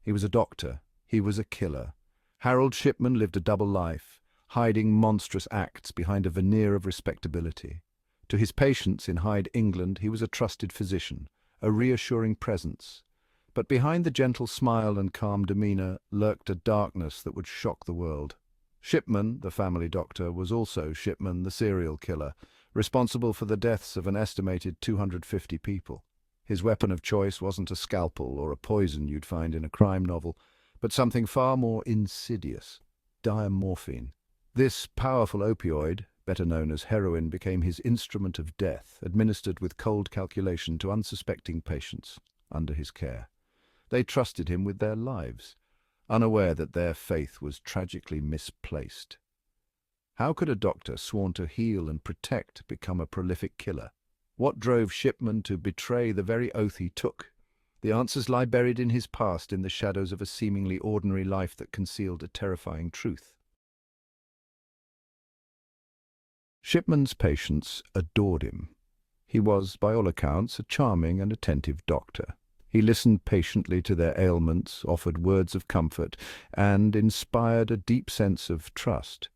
He was a doctor. He was a killer. Harold Shipman lived a double life, hiding monstrous acts behind a veneer of respectability. To his patients in Hyde, England, he was a trusted physician, a reassuring presence. But behind the gentle smile and calm demeanor lurked a darkness that would shock the world. Shipman, the family doctor, was also Shipman, the serial killer, responsible for the deaths of an estimated 250 people. His weapon of choice wasn't a scalpel or a poison you'd find in a crime novel, but something far more insidious: diamorphine. This powerful opioid, better known as heroin, became his instrument of death, administered with cold calculation to unsuspecting patients under his care. They trusted him with their lives, unaware that their faith was tragically misplaced. How could a doctor sworn to heal and protect become a prolific killer? What drove Shipman to betray the very oath he took? The answers lie buried in his past, in the shadows of a seemingly ordinary life that concealed a terrifying truth. Shipman's patients adored him. He was, by all accounts, a charming and attentive doctor. He listened patiently to their ailments, offered words of comfort, and inspired a deep sense of trust.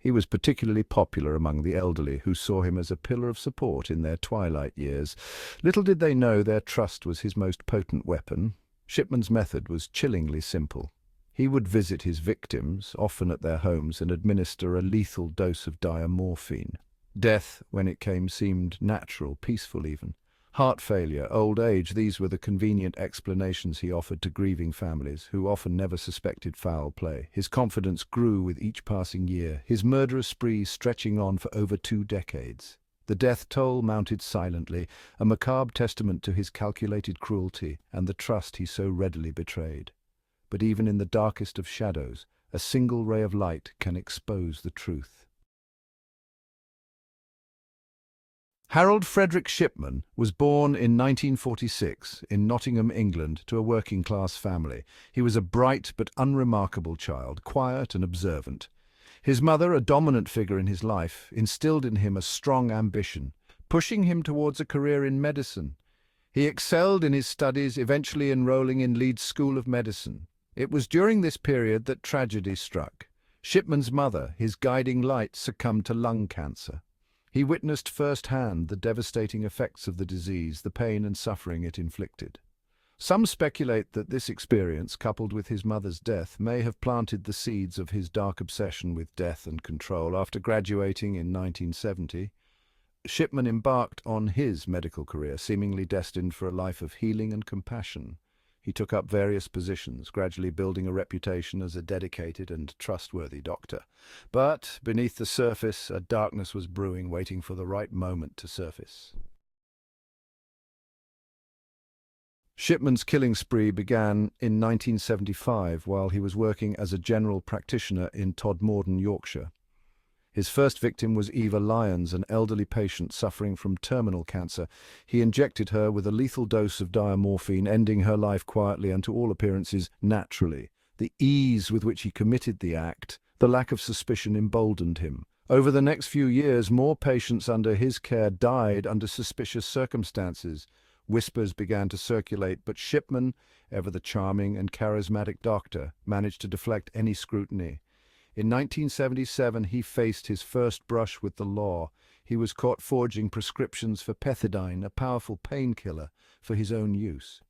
He was particularly popular among the elderly, who saw him as a pillar of support in their twilight years. Little did they know their trust was his most potent weapon. Shipman's method was chillingly simple. He would visit his victims, often at their homes, and administer a lethal dose of diamorphine. Death, when it came, seemed natural, peaceful even. Heart failure, old age, these were the convenient explanations he offered to grieving families, who often never suspected foul play. His confidence grew with each passing year, his murderous spree stretching on for over 2 decades. The death toll mounted silently, a macabre testament to his calculated cruelty and the trust he so readily betrayed. But even in the darkest of shadows, a single ray of light can expose the truth. Harold Frederick Shipman was born in 1946 in Nottingham, England, to a working-class family. He was a bright but unremarkable child, quiet and observant. His mother, a dominant figure in his life, instilled in him a strong ambition, pushing him towards a career in medicine. He excelled in his studies, eventually enrolling in Leeds School of Medicine. It was during this period that tragedy struck. Shipman's mother, his guiding light, succumbed to lung cancer. He witnessed firsthand the devastating effects of the disease, the pain and suffering it inflicted. Some speculate that this experience, coupled with his mother's death, may have planted the seeds of his dark obsession with death and control. After graduating in 1970, Shipman embarked on his medical career, seemingly destined for a life of healing and compassion. He took up various positions, gradually building a reputation as a dedicated and trustworthy doctor. But beneath the surface, a darkness was brewing, waiting for the right moment to surface. Shipman's killing spree began in 1975 while he was working as a general practitioner in Todmorden, Yorkshire. His first victim was Eva Lyons, an elderly patient suffering from terminal cancer. He injected her with a lethal dose of diamorphine, ending her life quietly and, to all appearances, naturally. The ease with which he committed the act, the lack of suspicion, emboldened him. Over the next few years, more patients under his care died under suspicious circumstances. Whispers began to circulate, but Shipman, ever the charming and charismatic doctor, managed to deflect any scrutiny. In 1977, he faced his first brush with the law. He was caught forging prescriptions for pethidine, a powerful painkiller, for his own use.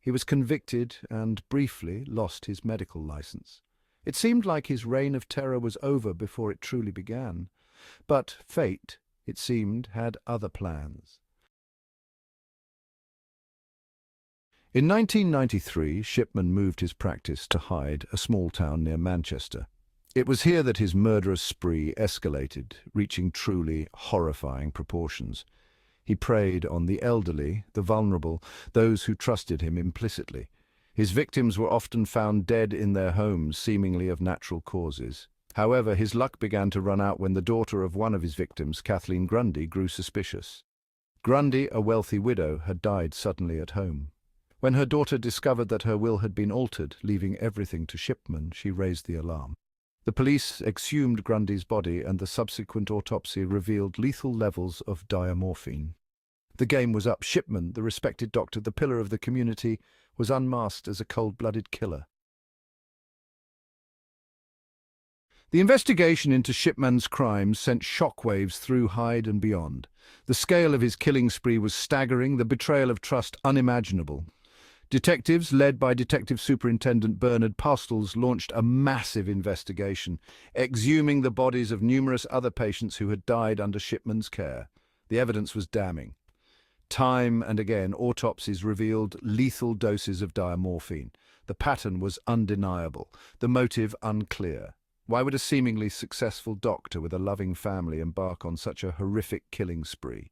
He was convicted and briefly lost his medical license. It seemed like his reign of terror was over before it truly began. But fate, it seemed, had other plans. In 1993, Shipman moved his practice to Hyde, a small town near Manchester. It was here that his murderous spree escalated, reaching truly horrifying proportions. He preyed on the elderly, the vulnerable, those who trusted him implicitly. His victims were often found dead in their homes, seemingly of natural causes. However, his luck began to run out when the daughter of one of his victims, Kathleen Grundy, grew suspicious. Grundy, a wealthy widow, had died suddenly at home. When her daughter discovered that her will had been altered, leaving everything to Shipman, she raised the alarm. The police exhumed Grundy's body, and the subsequent autopsy revealed lethal levels of diamorphine. The game was up. Shipman, the respected doctor, the pillar of the community, was unmasked as a cold-blooded killer. The investigation into Shipman's crimes sent shockwaves through Hyde and beyond. The scale of his killing spree was staggering, the betrayal of trust unimaginable. Detectives, led by Detective Superintendent Bernard Postles, launched a massive investigation, exhuming the bodies of numerous other patients who had died under Shipman's care. The evidence was damning. Time and again, autopsies revealed lethal doses of diamorphine. The pattern was undeniable, the motive unclear. Why would a seemingly successful doctor with a loving family embark on such a horrific killing spree?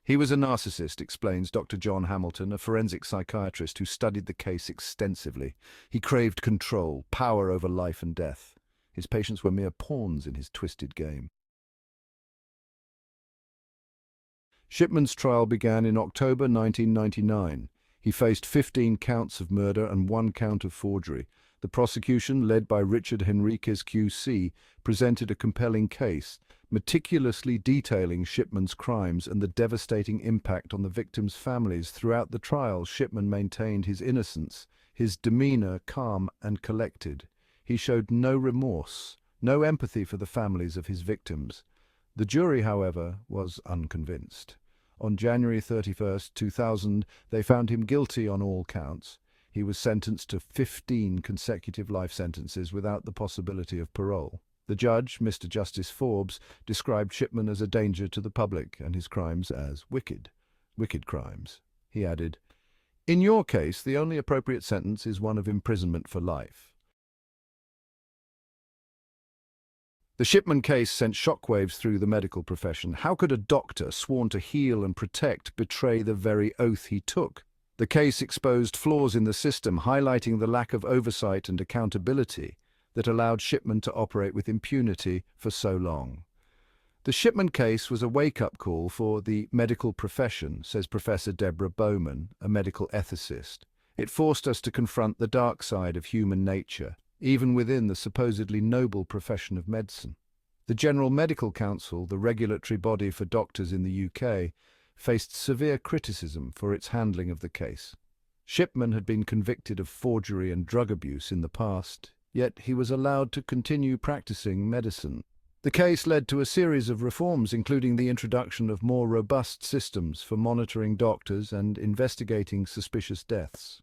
He was a narcissist, explains Dr. John Hamilton, a forensic psychiatrist who studied the case extensively. He craved control, power over life and death. His patients were mere pawns in his twisted game. Shipman's trial began in October 1999. He faced 15 counts of murder and 1 count of forgery. The prosecution, led by Richard Henriquez QC, presented a compelling case, meticulously detailing Shipman's crimes and the devastating impact on the victims' families. Throughout the trial, Shipman maintained his innocence, his demeanor calm and collected. He showed no remorse, no empathy for the families of his victims. The jury, however, was unconvinced. On January 31, 2000, they found him guilty on all counts. He was sentenced to 15 consecutive life sentences without the possibility of parole. The judge, Mr. Justice Forbes, described Shipman as a danger to the public and his crimes as wicked crimes. He added, "In your case, the only appropriate sentence is one of imprisonment for life." The Shipman case sent shockwaves through the medical profession. How could a doctor sworn to heal and protect betray the very oath he took? The case exposed flaws in the system, highlighting the lack of oversight and accountability that allowed Shipman to operate with impunity for so long. The Shipman case was a wake-up call for the medical profession, says Professor Deborah Bowman, a medical ethicist. It forced us to confront the dark side of human nature, even within the supposedly noble profession of medicine. The General Medical Council, the regulatory body for doctors in the UK, faced severe criticism for its handling of the case. Shipman had been convicted of forgery and drug abuse in the past, yet he was allowed to continue practicing medicine. The case led to a series of reforms, including the introduction of more robust systems for monitoring doctors and investigating suspicious deaths.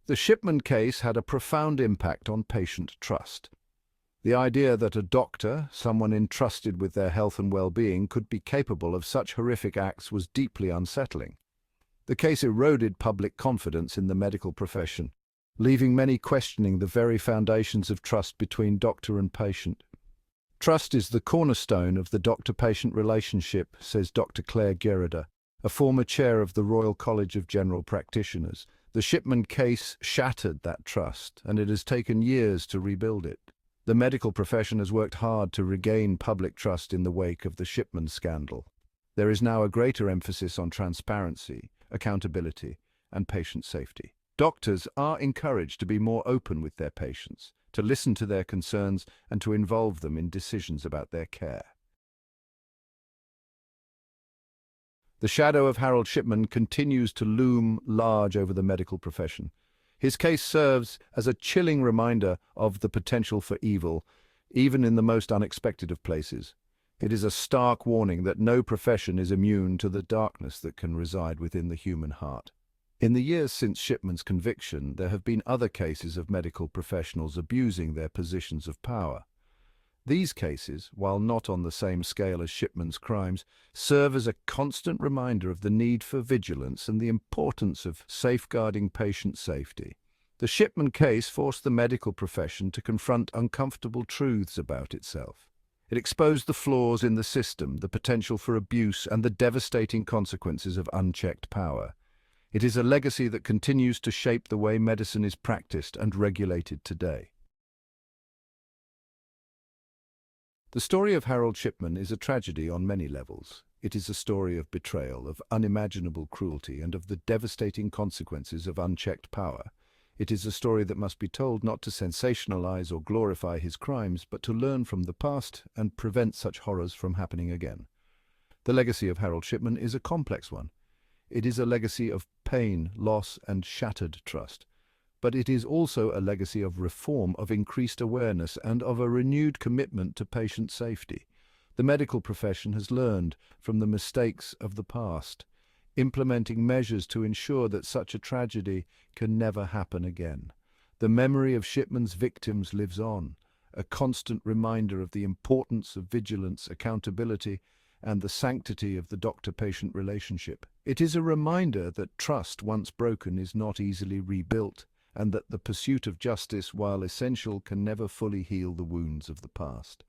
The Shipman case had a profound impact on patient trust. The idea that a doctor, someone entrusted with their health and well-being, could be capable of such horrific acts was deeply unsettling. The case eroded public confidence in the medical profession, leaving many questioning the very foundations of trust between doctor and patient. Trust is the cornerstone of the doctor-patient relationship, says Dr. Claire Gerrida, a former chair of the Royal College of General Practitioners. The Shipman case shattered that trust, and it has taken years to rebuild it. The medical profession has worked hard to regain public trust in the wake of the Shipman scandal. There is now a greater emphasis on transparency, accountability, and patient safety. Doctors are encouraged to be more open with their patients, to listen to their concerns, and to involve them in decisions about their care. The shadow of Harold Shipman continues to loom large over the medical profession. His case serves as a chilling reminder of the potential for evil, even in the most unexpected of places. It is a stark warning that no profession is immune to the darkness that can reside within the human heart. In the years since Shipman's conviction, there have been other cases of medical professionals abusing their positions of power. These cases, while not on the same scale as Shipman's crimes, serve as a constant reminder of the need for vigilance and the importance of safeguarding patient safety. The Shipman case forced the medical profession to confront uncomfortable truths about itself. It exposed the flaws in the system, the potential for abuse, and the devastating consequences of unchecked power. It is a legacy that continues to shape the way medicine is practiced and regulated today. The story of Harold Shipman is a tragedy on many levels. It is a story of betrayal, of unimaginable cruelty, and of the devastating consequences of unchecked power. It is a story that must be told not to sensationalize or glorify his crimes, but to learn from the past and prevent such horrors from happening again. The legacy of Harold Shipman is a complex one. It is a legacy of pain, loss, and shattered trust. But it is also a legacy of reform, of increased awareness, and of a renewed commitment to patient safety. The medical profession has learned from the mistakes of the past, implementing measures to ensure that such a tragedy can never happen again. The memory of Shipman's victims lives on, a constant reminder of the importance of vigilance, accountability, and the sanctity of the doctor-patient relationship. It is a reminder that trust, once broken, is not easily rebuilt, and that the pursuit of justice, while essential, can never fully heal the wounds of the past.